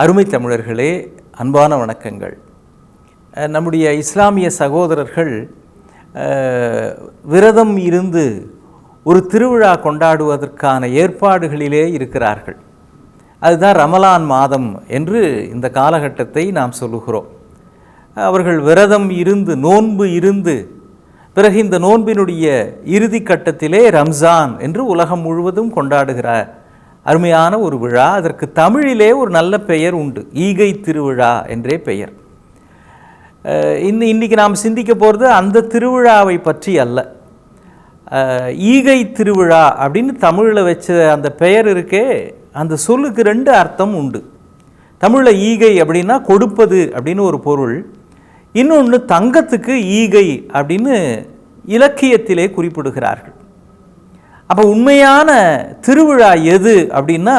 அருமை தமிழர்களே, அன்பான வணக்கங்கள். நம்முடைய இஸ்லாமிய சகோதரர்கள் விரதம் இருந்து ஒரு திருவிழா கொண்டாடுவதற்கான ஏற்பாடுகளிலே இருக்கிறார்கள். அதுதான் ரமலான் மாதம் என்று இந்த காலகட்டத்தை நாம் சொல்லுகிறோம். அவர்கள் விரதம் இருந்து நோன்பு இருந்து பிறகு இந்த நோன்பினுடைய இறுதி கட்டத்திலே ரம்ஜான் என்று உலகம் முழுவதும் கொண்டாடுகிறார். அருமையான ஒரு விழா. அதற்கு தமிழிலே ஒரு நல்ல பெயர் உண்டு, ஈகை திருவிழா என்றே பெயர். இன்றைக்கி நாம் சிந்திக்க போகிறது அந்த திருவிழாவை பற்றி அல்ல. ஈகை திருவிழா அப்படின்னு தமிழில் வச்ச அந்த பெயர் இருக்கே, அந்த சொல்லுக்கு ரெண்டு அர்த்தம் உண்டு. தமிழில் ஈகை அப்படின்னா கொடுப்பது அப்படின்னு ஒரு பொருள், இன்னொன்று தங்கத்துக்கு ஈகை அப்படின்னு இலக்கியத்திலே குறிப்பிடுகிறார்கள். அப்போ உண்மையான திருவிழா எது அப்படின்னா,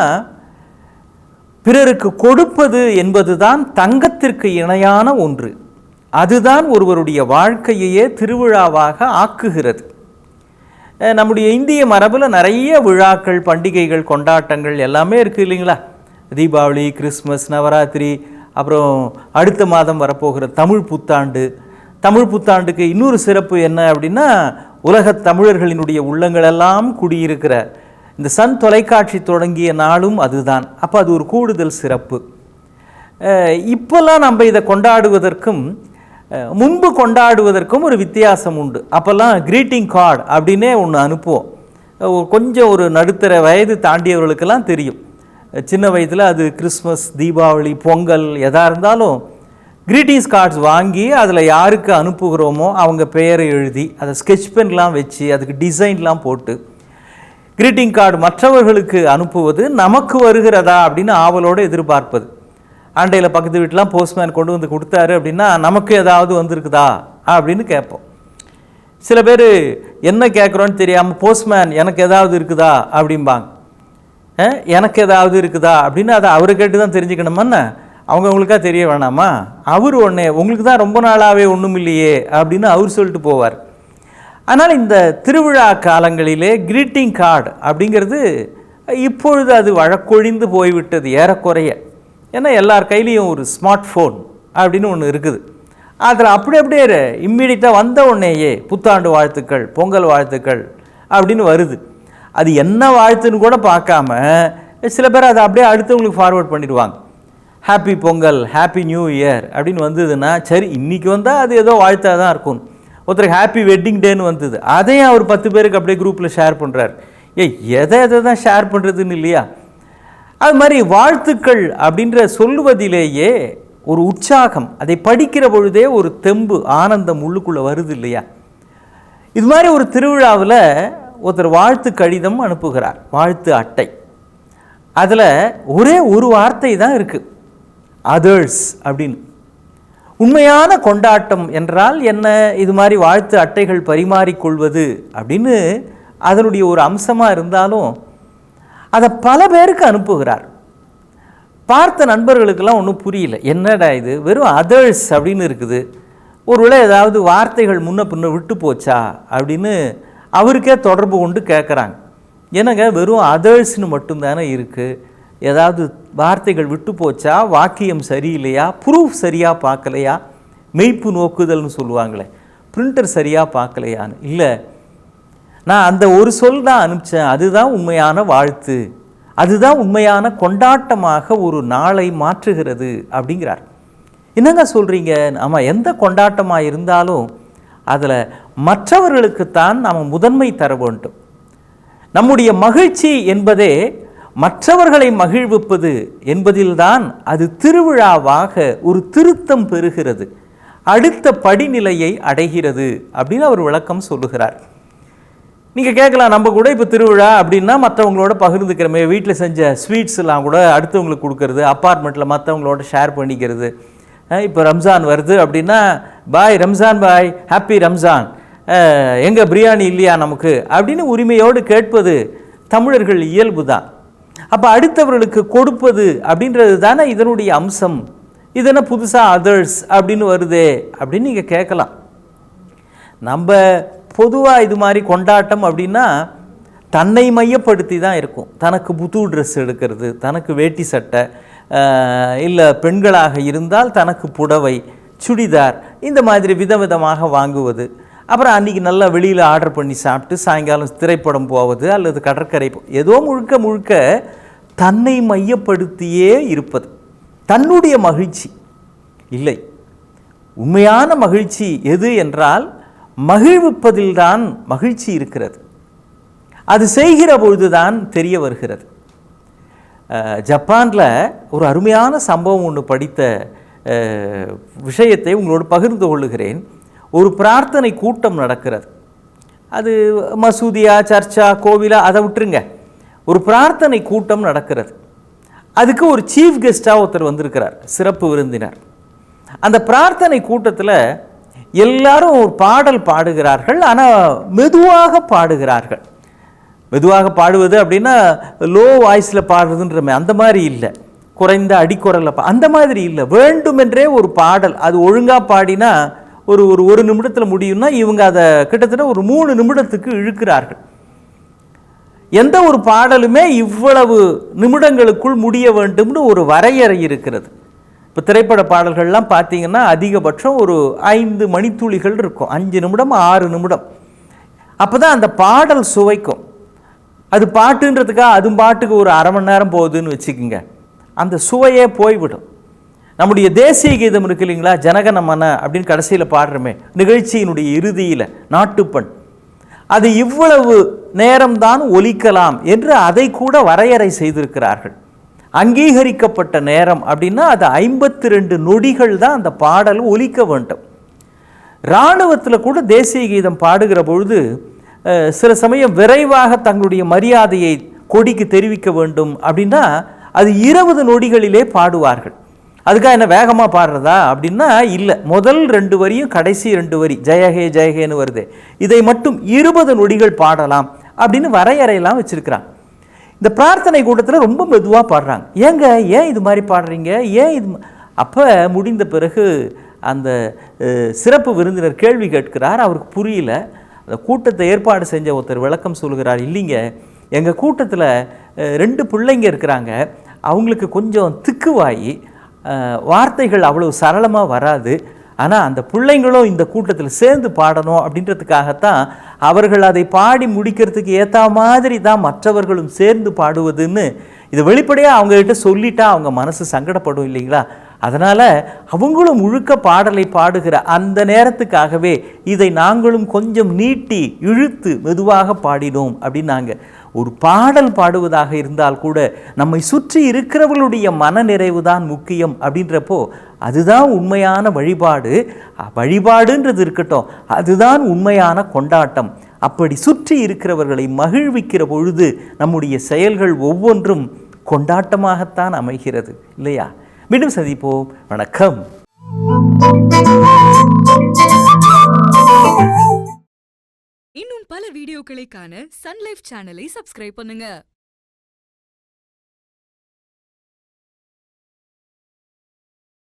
பிறருக்கு கொடுப்பது என்பது தான் தங்கத்திற்கு இணையான ஒன்று. அதுதான் ஒருவருடைய வாழ்க்கையையே திருவிழாவாக ஆக்குகிறது. நம்முடைய இந்திய மரபில் நிறைய விழாக்கள், பண்டிகைகள், கொண்டாட்டங்கள் எல்லாமே இருக்குது இல்லைங்களா? தீபாவளி, கிறிஸ்மஸ், நவராத்திரி, அப்புறம் அடுத்த மாதம் வரப்போகிற தமிழ் புத்தாண்டு. தமிழ் புத்தாண்டுக்கு இன்னொரு சிறப்பு என்ன அப்படின்னா, உலகத் தமிழர்களினுடைய உள்ளங்களெல்லாம் குடியிருக்கிற இந்த சன் தொலைக்காட்சி தொடங்கிய நாளும் அதுதான். அப்போ அது ஒரு கூடுதல் சிறப்பு. இப்போல்லாம் நம்ம இதை கொண்டாடுவதற்கும் முன்பு கொண்டாடுவதற்கும் ஒரு வித்தியாசம் உண்டு. அப்போல்லாம் க்ரீட்டிங் கார்டு அப்படின்னே ஒன்று அனுப்புவோம். கொஞ்சம் ஒரு நடுத்தர வயது தாண்டியவர்களுக்கெல்லாம் தெரியும். சின்ன வயதில் அது கிறிஸ்மஸ், தீபாவளி, பொங்கல் எதாக இருந்தாலும் க்ரீட்டிங்ஸ் கார்ட்ஸ் வாங்கி அதில் யாருக்கு அனுப்புகிறோமோ அவங்க பெயரை எழுதி அதை ஸ்கெட்ச் பென்லாம் வச்சு அதுக்கு டிசைன்லாம் போட்டு க்ரீட்டிங் கார்டு மற்றவர்களுக்கு அனுப்புவது நமக்கு வருகிறதா அப்படின்னு ஆவலோடு எதிர்பார்ப்பது. ஆண்டையில் பக்கத்து வீட்டிலாம் போஸ்ட்மேன் கொண்டு வந்து கொடுத்தாரு அப்படின்னா நமக்கு ஏதாவது வந்திருக்குதா அப்படின்னு கேட்போம். சில பேர் என்ன கேட்குறோன்னு தெரியாமல் போஸ்ட்மேன் எனக்கு ஏதாவது இருக்குதா அப்படிம்பாங்க. எனக்கு ஏதாவது இருக்குதா அப்படின்னு அதை அவரை கேட்டு தான் தெரிஞ்சுக்கணுமான்னு அவங்களுக்கா தெரிய வேணாமா? அவர் ஒன்றே உங்களுக்கு தான் ரொம்ப நாளாகவே ஒன்றும் இல்லையே அப்படின்னு அவர் சொல்லிட்டு போவார். ஆனால் இந்த திருவிழா காலங்களிலே க்ரீட்டிங் கார்டு அப்படிங்கிறது இப்பொழுது அது வழக்கொழிந்து போய்விட்டது ஏறக்குறைய. ஏன்னா எல்லார் கையிலையும் ஒரு ஸ்மார்ட் ஃபோன் அப்படின்னு ஒன்று இருக்குது. அதில் அப்படியே இம்மீடியட்டாக வந்த உடனேயே புத்தாண்டு வாழ்த்துக்கள், பொங்கல் வாழ்த்துக்கள் அப்படின்னு வருது. அது என்ன வாழ்த்துன்னு கூட பார்க்காம சில பேர் அதை அப்படியே அடுத்தவங்களுக்கு ஃபார்வேர்ட் பண்ணிடுவாங்க. Happy Pongal, happy new year அப்படின்னு வந்ததுன்னா சரி, இன்றைக்கி வந்தால் அது ஏதோ வாழ்த்தாக தான் இருக்கும். ஒருத்தருக்கு ஹாப்பி வெட்டிங் டேன்னு வந்தது, அதையும் அவர் 10 பேருக்கு அப்படியே குரூப்பில் ஷேர் பண்ணுறார். எதை தான் ஷேர் பண்ணுறதுன்னு இல்லையா? அது மாதிரி வாழ்த்துக்கள் அப்படின்ற சொல்லுவதிலேயே ஒரு உற்சாகம், அதை படிக்கிற பொழுதே ஒரு தெம்பு, ஆனந்தம் உள்ளுக்குள்ளே வருது இல்லையா? இது மாதிரி ஒரு திருவிழாவில் ஒருத்தர் வாழ்த்து கடிதம் அனுப்புகிறார், வாழ்த்து அட்டை. அதில் ஒரே ஒரு வார்த்தை தான் இருக்குது, அதர்ஸ் அப்படின்னு. உண்மையான கொண்டாட்டம் என்றால் என்ன? இது மாதிரி வாழ்த்து அட்டைகள் பரிமாறிக்கொள்வது அப்படின்னு அதனுடைய ஒரு அம்சமாக இருந்தாலும் அதை பல பேருக்கு அனுப்புகிறார். பார்த்த நண்பர்களுக்கெல்லாம் ஒன்றும் புரியல, என்னடா இது வெறும் அதர்ஸ் அப்படின்னு இருக்குது, ஒருவேளை ஏதாவது வார்த்தைகள் முன்ன பின்ன விட்டு போச்சா அப்படின்னு அவருக்கே தொடர்பு கொண்டு கேட்குறாங்க. என்னங்க வெறும் அதர்ஸ்னு மட்டும்தானே இருக்குது, ஏதாவது வார்த்தைகள் விட்டு போச்சா, வாக்கியம் சரியில்லையா, ப்ரூஃப் சரியாக பார்க்கலையா, மெய்ப்பு நோக்குதல்னு சொல்லுவாங்களே, பிரிண்டர் சரியாக பார்க்கலையான்னு. இல்லை, நான் அந்த ஒரு சொல் தான் அனுப்பிச்சேன், அதுதான் உண்மையான வாழ்த்து, அதுதான் உண்மையான கொண்டாட்டமாக ஒரு நாளை மாற்றுகிறது அப்படிங்கிறார். என்னங்க சொல்கிறீங்க? ஆமாம், எந்த கொண்டாட்டமாக இருந்தாலும் அதில் மற்றவர்களுக்குத்தான் நாம் முதன்மை தர வேண்டும். நம்முடைய மகிழ்ச்சி என்பதே மற்றவர்களை மகிழ்விப்பது என்பதில்தான் அது திருவிழாவாக ஒரு திருத்தம் பெறுகிறது, அடுத்த படிநிலையை அடைகிறது அப்படின்னு அவர் விளக்கம் சொல்லுகிறார். நீங்கள் கேட்கலாம், நம்ம கூட இப்போ திருவிழா அப்படின்னா மற்றவங்களோட பகிர்ந்துக்கிறோமே, வீட்டில் செஞ்ச ஸ்வீட்ஸ் எல்லாம் கூட அடுத்தவங்களுக்கு கொடுக்கறது, அப்பார்ட்மெண்ட்டில் மற்றவங்களோட ஷேர் பண்ணிக்கிறது. இப்போ ரம்ஜான் வருது அப்படின்னா பாய் ரம்ஜான், பாய் ஹாப்பி ரம்ஜான், எங்கே பிரியாணி இல்லையா நமக்கு அப்படின்னு உரிமையோடு கேட்பது தமிழர்கள் இயல்பு தான். அப்போ அடுத்தவர்களுக்கு கொடுப்பது அப்படின்றது தானே இதனுடைய அம்சம். இது என்ன புதுசாக அதர்ஸ் அப்படின்னு வருதே அப்படின்னு நீங்கள் கேட்கலாம். நம்ம பொதுவாக இது மாதிரி கொண்டாட்டம் அப்படின்னா தன்னை மையப்படுத்தி தான் இருக்கும். தனக்கு புது ட்ரெஸ் எடுக்கிறது, தனக்கு வேட்டி சட்டை, இல்லை பெண்களாக இருந்தால் தனக்கு புடவை, சுடிதார் இந்த மாதிரி விதவிதமாக வாங்குவது. அப்புறம் அன்றைக்கி நல்லா வெளியில் ஆர்டர் பண்ணி சாப்பிட்டு சாயங்காலம் திரைப்படம் போவது அல்லது கடற்கரை ஏதோ முழுக்க முழுக்க தன்னை மையப்படுத்தியே இருப்பது. தன்னுடைய மகிழ்ச்சி இல்லை. உண்மையான மகிழ்ச்சி எது என்றால் மகிழ்விப்பதில்தான் மகிழ்ச்சி இருக்கிறது. அது செய்கிற பொழுதுதான் தெரிய வருகிறது. ஜப்பானில் ஒரு அருமையான சம்பவம் ஒன்று படித்த விஷயத்தை உங்களோடு பகிர்ந்து கொள்ளுகிறேன். ஒரு பிரார்த்தனை கூட்டம் நடக்கிறது. அது மசூதியா, சர்ச்சா, கோவிலா, அதை விட்டுருங்க. ஒரு பிரார்த்தனை கூட்டம் நடக்கிறது. அதுக்கு ஒரு சீஃப் கெஸ்டாக ஒருத்தர் வந்திருக்கிறார், சிறப்பு விருந்தினர். அந்த பிரார்த்தனை கூட்டத்தில் எல்லாரும் ஒரு பாடல் பாடுகிறார்கள். ஆனால் மெதுவாக பாடுகிறார்கள். மெதுவாக பாடுவது அப்படின்னா லோ வாய்ஸில் பாடுறதுன்ற அந்த மாதிரி இல்லை, குறைந்த அடிக்குரலில் அந்த மாதிரி இல்லை. வேண்டுமென்றே ஒரு பாடல், அது ஒழுங்காக பாடினா ஒரு நிமிடத்தில் முடியும்னா இவங்க அதை கிட்டத்தட்ட ஒரு 3 நிமிடத்துக்கு இழுக்கிறார்கள். எந்த ஒரு பாடலுமே இவ்வளவு நிமிடங்களுக்குள் முடிய வேண்டும்னு ஒரு வரையறை இருக்கிறது. இப்போ திரைப்பட பாடல்கள்லாம் பார்த்தீங்கன்னா அதிகபட்சம் ஒரு 5 மணித்துளிகள் இருக்கும், 5 நிமிடம் 6 நிமிடம். அப்போ தான் அந்த பாடல் சுவைக்கும். அது பாட்டுன்றதுக்காக அது பாட்டுக்கு ஒரு அரை மணி நேரம் போகுதுன்னு வச்சுக்கோங்க, அந்த சுவையே போய்விடும். நம்முடைய தேசிய கீதம் இருக்கு இல்லைங்களா, ஜனகணமன அப்படின்னு கடைசியில் பாடுறோமே நிகழ்ச்சியினுடைய இறுதியில், நாட்டுப்பண், அது இவ்வளவு நேரம்தான் ஒலிக்கலாம் என்று அதை கூட வரையறை செய்திருக்கிறார்கள். அங்கீகரிக்கப்பட்ட நேரம் அப்படின்னா அது 52 நொடிகள் தான் அந்த பாடல் ஒலிக்க வேண்டும். இராணுவத்தில் கூட தேசிய கீதம் பாடுகிற பொழுது சில சமயம் விரைவாக தங்களுடைய மரியாதையை கொடிக்கு தெரிவிக்க வேண்டும் அப்படின்னா அது 20 நொடிகளிலே பாடுவார்கள். அதுக்காக என்ன வேகமாக பாடுறதா அப்படின்னா இல்லை, முதல் 2 வரியும் கடைசி 2 வரி ஜெயஹே ஜெயஹேன்னு வருது, இதை மட்டும் 20 நொடிகள் பாடலாம் அப்படின்னு வரையறையெல்லாம் வச்சிருக்கிறாங்க. இந்த பிரார்த்தனை கூட்டத்தில் ரொம்ப மெதுவாக பாடுறாங்க. ஏன் இது மாதிரி பாடுறீங்க, ஏன் இது? அப்போ முடிந்த பிறகு அந்த சிறப்பு விருந்தினர் கேள்வி கேட்கிறார். அவருக்கு புரியல. அந்த கூட்டத்தை ஏற்பாடு செஞ்ச ஒருத்தர் விளக்கம் சொல்கிறார், இல்லைங்க எங்கள் கூட்டத்தில் 2 பிள்ளைங்க இருக்கிறாங்க, அவங்களுக்கு கொஞ்சம் திக்குவாயி வார்த்தைகள் அவ்வளவு சரளமாக வராது. ஆனால் அந்த பிள்ளைங்களும் இந்த கூட்டத்தில் சேர்ந்து பாடணும் அப்படின்றதுக்காகத்தான் அவர்கள் அதை பாடி முடிக்கிறதுக்கு ஏற்ற மாதிரி தான் மற்றவர்களும் சேர்ந்து பாடுவதுன்னு இது வெளிப்படையாக அவங்ககிட்ட சொல்லிட்டா அவங்க மனசு சங்கடப்படும் இல்லைங்களா. அதனால் அவங்களும் முழுக்க பாடலை பாடுகிற அந்த நேரத்துக்காகவே இதை நாங்களும் கொஞ்சம் நீட்டி இழுத்து மெதுவாக பாடினோம் அப்படின்னாங்க. ஒரு பாடல் பாடுவதாக இருந்தால் கூட நம்மை சுற்றி இருக்கிறவர்களுடைய மனநிறைவு தான் முக்கியம் அப்படின்றப்போ அதுதான் உண்மையான வழிபாடு. வழிபாடுன்றது இருக்கட்டும், அதுதான் உண்மையான கொண்டாட்டம். அப்படி சுற்றி இருக்கிறவர்களை மகிழ்விக்கிற பொழுது நம்முடைய செயல்கள் ஒவ்வொன்றும் கொண்டாட்டமாகத்தான் அமைகிறது இல்லையா. மீண்டும் சந்திப்போம். வணக்கம். இன்னும் பல வீடியோக்களை காண சன் லைஃப் சேனலை சப்ஸ்கிரைப் பண்ணுங்க.